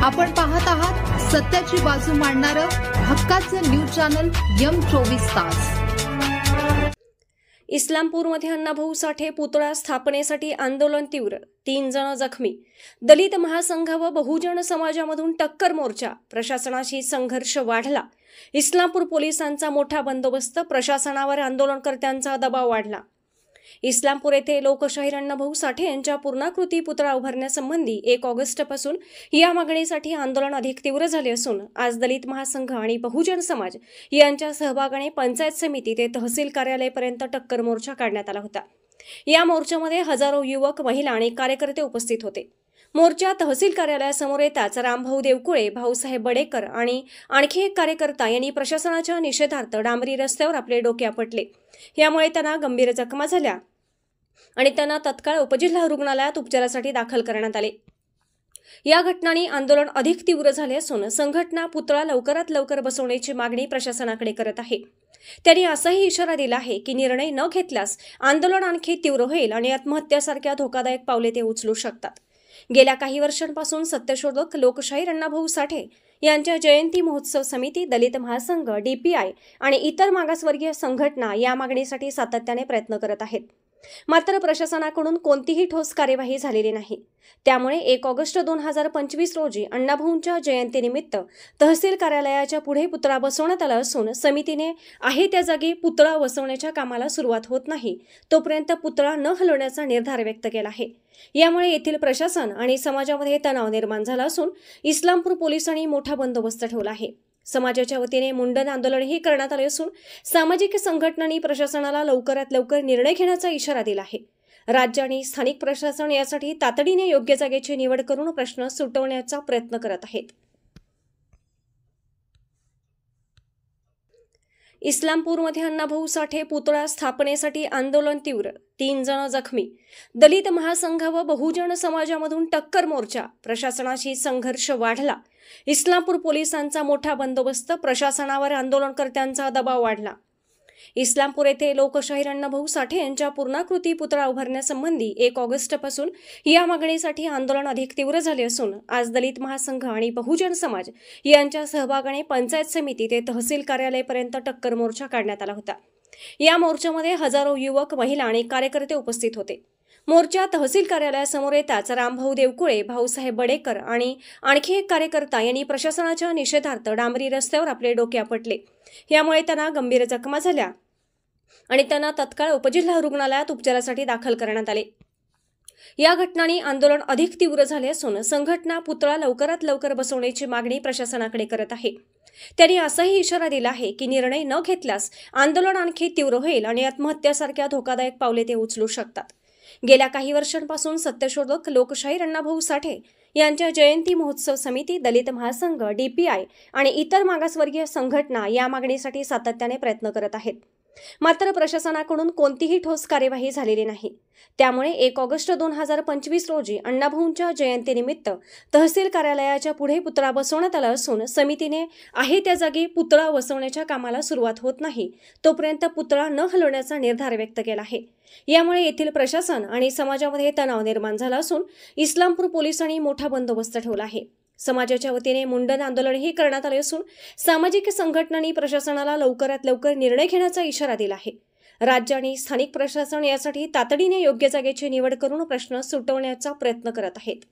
आपण पाहत आहात सत्याची बाजू मांडणारं हक्काचं न्यूज चॅनल M24 तास। इस्लामपूरमध्ये अण्णाभाऊ साठे पुतळा स्थापनेसाठी आंदोलन तीव्र, 3 जण जखमी। दलित महासंघ व बहुजन समाजामधून टक्कर मोर्चा, प्रशासनाशी संघर्ष वाढला। इस्लामपूर पोलिसांचा मोठा बंदोबस्त, प्रशासनावर आंदोलनकर्त्यांचा दबाव वाढला। इस्लामपूर येथे लोकशाहीर अण्णाभाऊ साठे यांच्या पूर्णाकृती पुतळा उभारण्यासंबंधी 1 ऑगस्टपासून या मागणीसाठी आंदोलन अधिक तीव्र झाले असून आज दलित महासंघ आणि बहुजन समाज यांच्या सहभागाने पंचायत समिती ते तहसील कार्यालयापर्यंत टक्कर मोर्चा काढण्यात आला होता। या मोर्चामध्ये हजारो युवक, महिला आणि कार्यकर्ते उपस्थित होते। मोर्चा तहसील कार्यालयासमोर येताच रामभाऊ देवकुळे, भाऊसाहेब बडेकर आणि आणखी एक कार्यकर्ता यांनी प्रशासनाच्या निषेधार्थ डांबरी रस्त्यावर आपले डोके आपटले। यामुळे त्यांना गंभीर जखमा झाल्या आणि त्यांना तत्काळ उपजिल्हा रुग्णालयात उपचारासाठी दाखल करण्यात आले। या घटनांनी आंदोलन अधिक तीव्र झाले असून संघटना पुतळा लवकरात लवकर बसवण्याची मागणी प्रशासनाकडे करत आहे। त्यांनी असाही इशारा दिला आहे की निर्णय न घेतल्यास आंदोलन आणखी तीव्र होईल आणि आत्महत्यासारख्या धोकादायक पावले ते उचलू शकतात। गेल्या काही वर्षांपासून सत्यशोधक लोकशाहीर अण्णाभाऊ साठे यांच्या जयंती महोत्सव समिती, दलित महासंघ, DPI आणि इतर मागासवर्गीय संघटना या मागणीसाठी सातत्याने प्रयत्न करत आहेत। मात्र प्रशासनाकडून कोणतीही ठोस कार्यवाही झालेली नाही। त्यामुळे 1 ऑगस्ट 2025 रोजी अण्णाभाऊंच्या जयंतीनिमित्त तहसील कार्यालयाच्या पुढे पुतळा बसवण्यात आला असून समितीने आहे त्या जागी पुतळा बसवण्याच्या कामाला सुरुवात होत नाही तोपर्यंत पुतळा न हलवण्याचा निर्धार व्यक्त केला आहे। यामुळे येथील प्रशासन आणि समाजामध्ये तणाव निर्माण झाला असून इस्लामपूर पोलिसांनी मोठा बंदोबस्त ठेवला आहे। समाजाच्या वतीने मुंडन आंदोलनही करण्यात आले असून सामाजिक संघटनांनी प्रशासनाला लवकरात लवकर निर्णय घेण्याचा इशारा दिला आहे। राज्य आणि स्थानिक प्रशासन यासाठी तातडीने योग्य जागेची निवड करून प्रश्न सुटवण्याचा प्रयत्न करत आहेत। इस्लामपूरमध्ये अण्णाभाऊ साठे पुतळा स्थापनेसाठी आंदोलन तीव्र, 3 जण जखमी। दलित महासंघ व बहुजन समाजामधून टक्कर मोर्चा, प्रशासनाशी संघर्ष वाढला। इस्लामपूर पोलिसांचा मोठा बंदोबस्त, प्रशासनावर आंदोलनकर्त्यांचा दबाव वाढला। इस्लामपूर येथे लोकशाहीर अण्णाभाऊ साठे यांच्या पूर्णाकृती पुतळा उभारण्यासंबंधी 1 ऑगस्टपासून या मागणीसाठी आंदोलन अधिक तीव्र झाले असून आज दलित महासंघ आणि बहुजन समाज यांच्या सहभागाने पंचायत समिती ते तहसील कार्यालयापर्यंत टक्कर मोर्चा काढण्यात आला होता। या मोर्चामध्ये हजारो युवक, महिला आणि कार्यकर्ते उपस्थित होते। मोर्चा तहसील कार्यालयासमोर येताच रामभाऊ देवकुळे, भाऊसाहेब बडेकर आणि आणखी एक कार्यकर्ता यांनी प्रशासनाच्या निषेधार्थ डांबरी रस्त्यावर आपले डोके आपटले। यामुळे त्यांना गंभीर जखमा झाल्या आणि त्यांना तत्काळ उपजिल्हा रुग्णालयात उपचारासाठी दाखल करण्यात आले। या घटनांनी आंदोलन अधिक तीव्र झाले असून संघटना पुतळा लवकरात लवकर बसवण्याची मागणी प्रशासनाकडे करत आहे। त्यांनी असाही इशारा दिला आहे की निर्णय न घेतल्यास आंदोलन आणखी तीव्र होईल आणि आत्महत्यासारख्या धोकादायक पावले ते उचलू शकतात। गेल्या काही वर्षांपासून सत्यशोधक लोकशाहीर अण्णाभाऊ साठे यांच्या जयंती महोत्सव समिती, दलित महासंघ, DPI आणि इतर मागासवर्गीय संघटना या मागणीसाठी सातत्याने प्रयत्न करत आहेत। मात्र प्रशासनाकडून कोणतीही ठोस कार्यवाही झालेली नाही। त्यामुळे 1 ऑगस्ट 2025 रोजी अण्णाभाऊंच्या जयंतीनिमित्त तहसील कार्यालयाच्या पुढे पुतळा बसवण्यात आला असून समितीने आहे त्या जागी पुतळा बसवण्याच्या कामाला सुरुवात होत नाही तोपर्यंत पुतळा न हलवण्याचा निर्धार व्यक्त केला आहे। यामुळे येथील प्रशासन आणि समाजामध्ये तणाव निर्माण झाला असून इस्लामपूर पोलिसांनी मोठा बंदोबस्त ठेवला आहे। समाजाच्या वतीने मुंडन आंदोलनही करण्यात आले असून सामाजिक संघटनांनी प्रशासनाला लवकरात लवकर निर्णय घेण्याचा इशारा दिला आहे। राज्य आणि स्थानिक प्रशासन यासाठी तातडीने योग्य जागेची निवड करून प्रश्न सुटवण्याचा प्रयत्न करत आहेत।